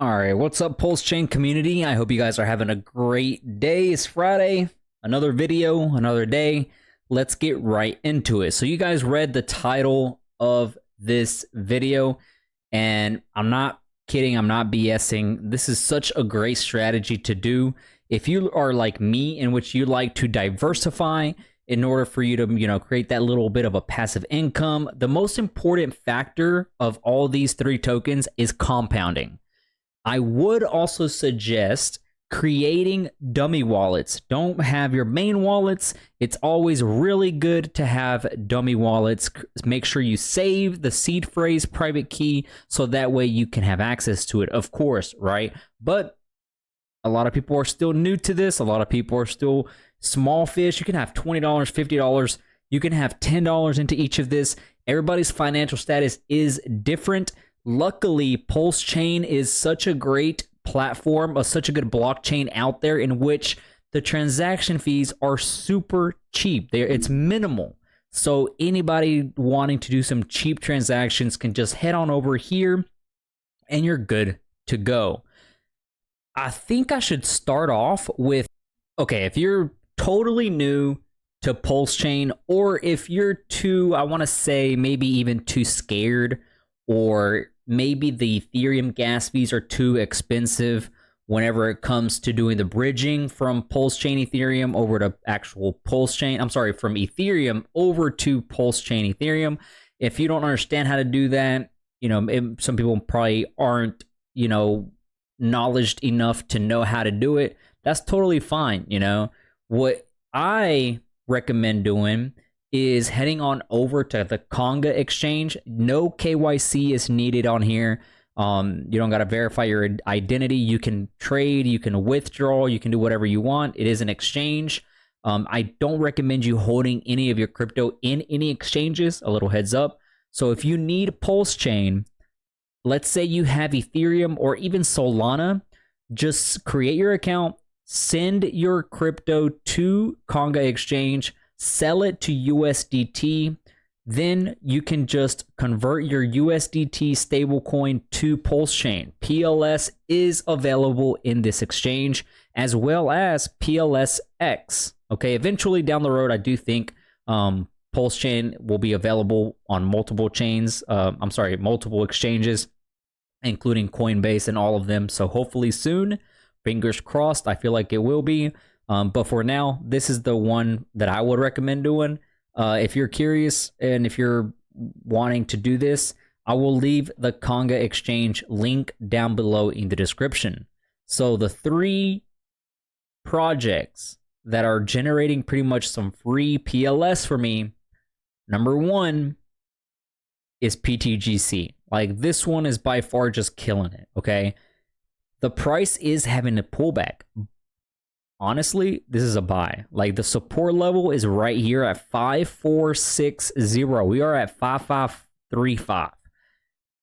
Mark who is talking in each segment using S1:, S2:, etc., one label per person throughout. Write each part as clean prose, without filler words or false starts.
S1: All right, what's up, Pulsechain community? I hope you guys are having a great day. It's Friday, another video, another day. Let's get right into it. So you guys read the title of this video, and I'm not kidding, I'm not BSing. This is such a great strategy to do. If you are like me, in which you like to diversify in order for you to, create that little bit of a passive income, the most important factor of all these three tokens is compounding. I would also suggest creating dummy wallets. Don't have your main wallets. It's always really good to have dummy wallets. Make sure you save the seed phrase private key so that way you can have access to it, of course, right? But a lot of people are still new to this. A lot of people are still small fish. You can have $20, $50. You can have $10 into each of this. Everybody's financial status is different. Luckily, Pulsechain is such a great platform, such a good blockchain out there in which the transaction fees are super cheap. It's minimal. So anybody wanting to do some cheap transactions can just head on over here and you're good to go. I think I should start off with, okay, if you're totally new to Pulsechain, or if you're too, I want to say maybe even too scared, or maybe the Ethereum gas fees are too expensive whenever it comes to doing the bridging from Pulsechain Ethereum over to actual Pulsechain. I'm sorry, from Ethereum over to Pulsechain Ethereum. If you don't understand how to do that, some people probably aren't, knowledgeable enough to know how to do it. That's totally fine. What I recommend doing is heading on over to the Kanga exchange. No KYC is needed on here. You don't got to verify your identity. You can trade, you can withdraw, you can do whatever you want. It is an exchange. I don't recommend you holding any of your crypto in any exchanges, a little heads up. So if you need Pulsechain, let's say you have Ethereum or even Solana, just create your account, send your crypto to Kanga exchange, sell it to USDT, then you can just convert your USDT stablecoin to Pulsechain. PLS is available in this exchange, as well as PLSX. Okay, eventually down the road, I do think Pulsechain will be available on multiple chains. Multiple exchanges, including Coinbase and all of them. So hopefully soon, fingers crossed, I feel like it will be. But for now, this is the one that I would recommend doing. If you're curious and if you're wanting to do this, I will leave the Kanga exchange link down below in the description. So the three projects that are generating pretty much some free PLS for me, number one is PTGC. Like, this one is by far just killing it, okay? The price is having a pullback. Honestly, this is a buy. Like, the support level is right here at 5460. We are at 5535.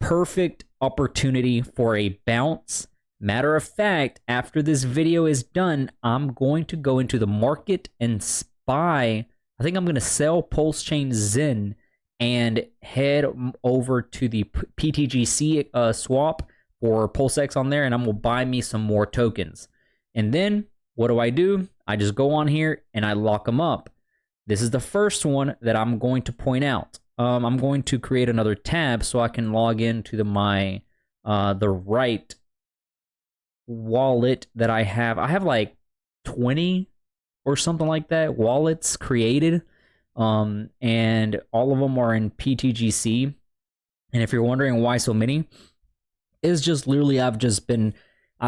S1: Perfect opportunity for a bounce. Matter of fact, after this video is done, I'm going to go into the market and buy. I think I'm going to sell Pulsechain Zen and head over to the PTGC swap for Pulsex on there, and I'm going to buy me some more tokens. And then what do? I just go on here and I lock them up. This is the first one that I'm going to point out. I'm going to create another tab so I can log into the right wallet that I have. I have like 20 or something like that wallets created, and all of them are in PTGC. And if you're wondering why so many, it's just literally I've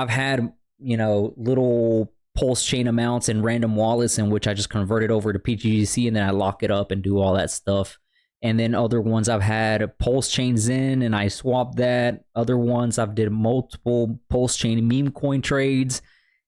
S1: had little Pulsechain amounts in random wallets in which I just convert it over to PTGC, and then I lock it up and do all that stuff. And then other ones I've had Pulsechain Zen and I swapped that. Other ones I've did multiple Pulsechain meme coin trades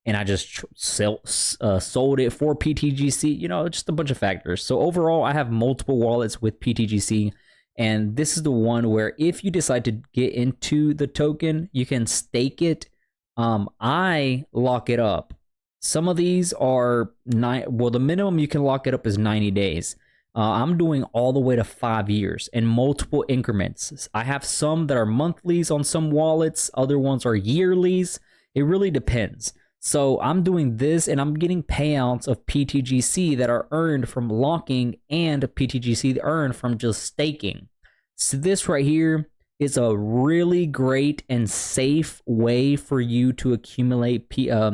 S1: and I just sold it for PTGC, just a bunch of factors. So overall, I have multiple wallets with PTGC, and this is the one where if you decide to get into the token, you can stake it. I lock it up. Some of these are the minimum you can lock it up is 90 days. I'm doing all the way to 5 years in multiple increments. I have some that are monthlies on some wallets, other ones are yearlies. It really depends. So I'm doing this and I'm getting payouts of PTGC that are earned from locking and PTGC earned from just staking. So this right here is a really great and safe way for you to accumulate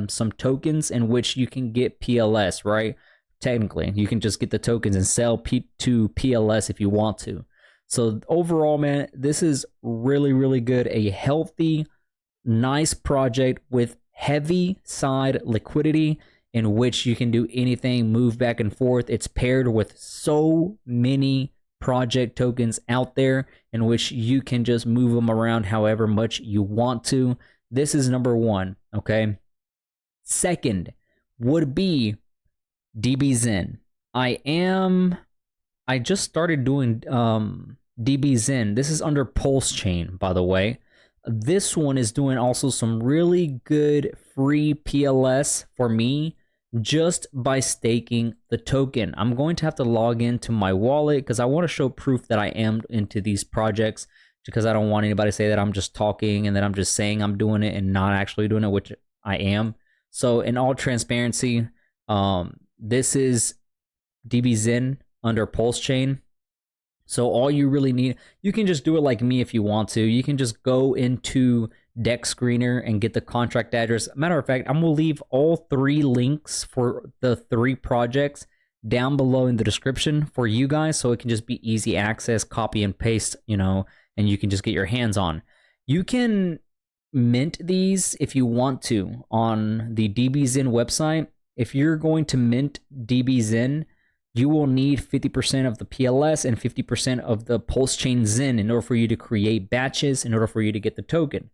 S1: some tokens in which you can get PLS, right? Technically, you can just get the tokens and sell to PLS if you want to. So overall, man, this is really, really good. A healthy, nice project with heavy side liquidity in which you can do anything, move back and forth. It's paired with so many project tokens out there in which you can just move them around however much you want to. This is number one, okay? Second would be DBZen. I just started doing DBZen. This is under Pulsechain, by the way. This one is doing also some really good free PLS for me just by staking the token. I'm going to have to log into my wallet because I want to show proof that I am into these projects, because I don't want anybody to say that I'm just talking and that I'm just saying I'm doing it and not actually doing it, which I am. So in all transparency, this is DBZen under Pulsechain. So all you really need, you can just do it like me if you want to. You can just go into Deck Screener and get the contract address. Matter of fact, I'm going to leave all 3 links for the 3 projects down below in the description for you guys, so it can just be easy access, copy and paste, you know, and you can just get your hands on. You can mint these if you want to on the DBZen website. If you're going to mint DBZen, you will need 50% of the PLS and 50% of the Pulsechain Zen in order for you to create batches, in order for you to get the token.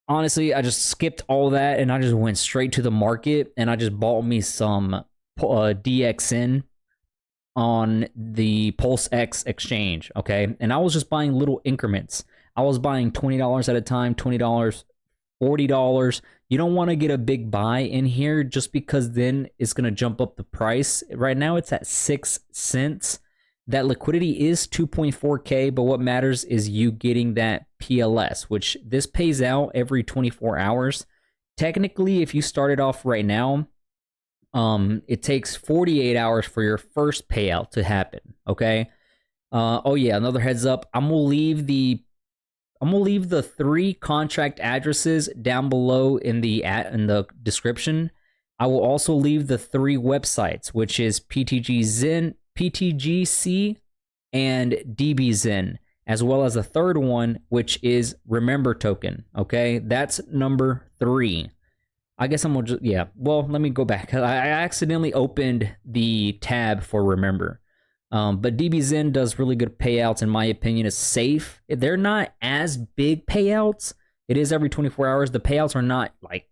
S1: Honestly, I just skipped all that and I just went straight to the market and I just bought me some DXN on the PulseX exchange, okay? And I was just buying little increments. I was buying $20 at a time, $20, $40. You don't want to get a big buy in here just because then it's going to jump up the price. Right now it's at 6 cents. That liquidity is 2.4K, but what matters is you getting that PLS, which this pays out every 24 hours. Technically, if you started off right now, it takes 48 hours for your first payout to happen, okay? Oh yeah, another heads up. I'm gonna leave the 3 contract addresses down below in the description. I will also leave the 3 websites, which is PTGC and DBZen, as well as the third one, which is Remember Token. Okay, that's number 3. I guess I'm gonna just, yeah. Well, let me go back. I accidentally opened the tab for Remember. But DBZen does really good payouts, in my opinion. It's safe. They're not as big payouts. It is every 24 hours. The payouts are not like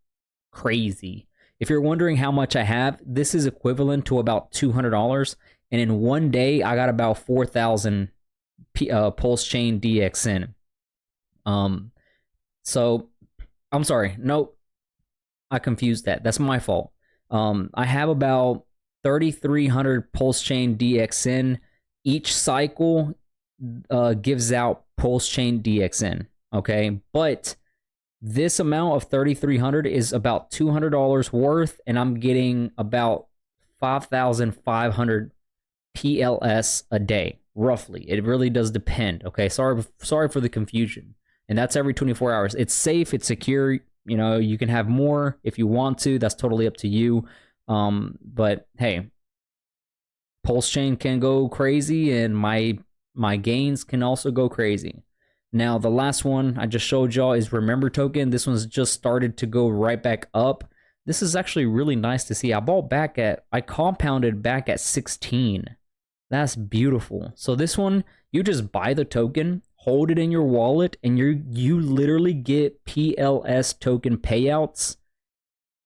S1: crazy. If you're wondering how much I have, this is equivalent to about $200. And in one day, I got about 4,000 Pulsechain DXN. So I'm sorry. Nope. I confused that. That's my fault. I have about 3,300 Pulsechain DXN. Each cycle gives out Pulsechain DXN, okay? But this amount of 3,300 is about $200 worth, and I'm getting about 5,500 PLS a day, roughly. It really does depend, okay? Sorry for the confusion. And that's every 24 hours. It's safe, it's secure. You know, you can have more if you want to. That's totally up to you. But hey, Pulsechain can go crazy and my gains can also go crazy. Now, the last one I just showed y'all is Remember Token. This one's just started to go right back up. This is actually really nice to see. I compounded back at 16. That's beautiful. So this one, you just buy the token, hold it in your wallet, and you literally get PLS token payouts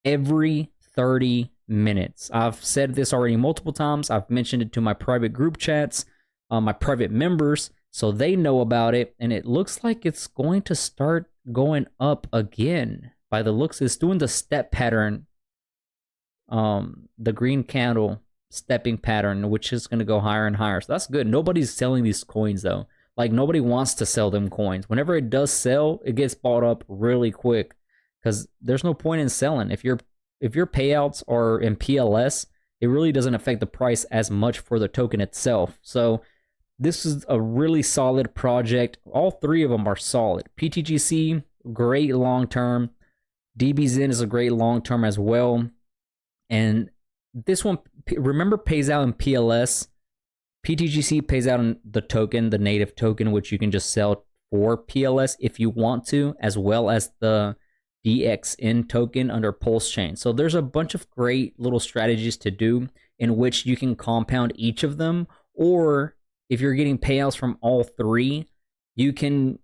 S1: every 30 minutes. I've said this already multiple times. I've mentioned it to my private group chats, my private members, so they know about it, and it looks like it's going to start going up again. By the looks, it's doing the step pattern. The green candle stepping pattern, which is going to go higher and higher. So that's good. Nobody's selling these coins though. Like nobody wants to sell them coins. Whenever it does sell, it gets bought up really quick because there's no point in selling. If your payouts are in PLS, it really doesn't affect the price as much for the token itself. So this is a really solid project. All three of them are solid. PTGC, great long term. DBZN is a great long term as well. And this one, remember, pays out in PLS. PTGC pays out on the token, the native token, which you can just sell for PLS if you want to, as well as the DXN token under Pulsechain. So there's a bunch of great little strategies to do in which you can compound each of them, or if you're getting payouts from all three, you can,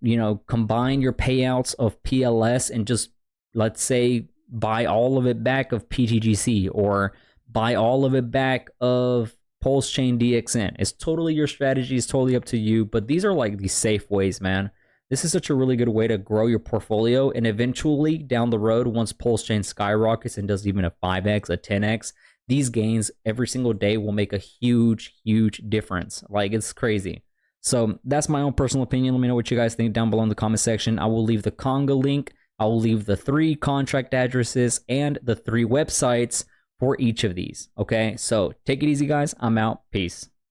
S1: combine your payouts of PLS and just, let's say, buy all of it back of PTGC or buy all of it back of Pulsechain DXN. It's totally your strategy. It's totally up to you. But these are like the safe ways, man. This is such a really good way to grow your portfolio. And eventually down the road, once Pulsechain skyrockets and does even a 5x, a 10x, these gains every single day will make a huge, huge difference. Like, it's crazy. So that's my own personal opinion. Let me know what you guys think down below in the comment section. I will leave the Kanga link. I will leave the 3 contract addresses and the 3 websites for each of these. Okay, so take it easy, guys. I'm out. Peace.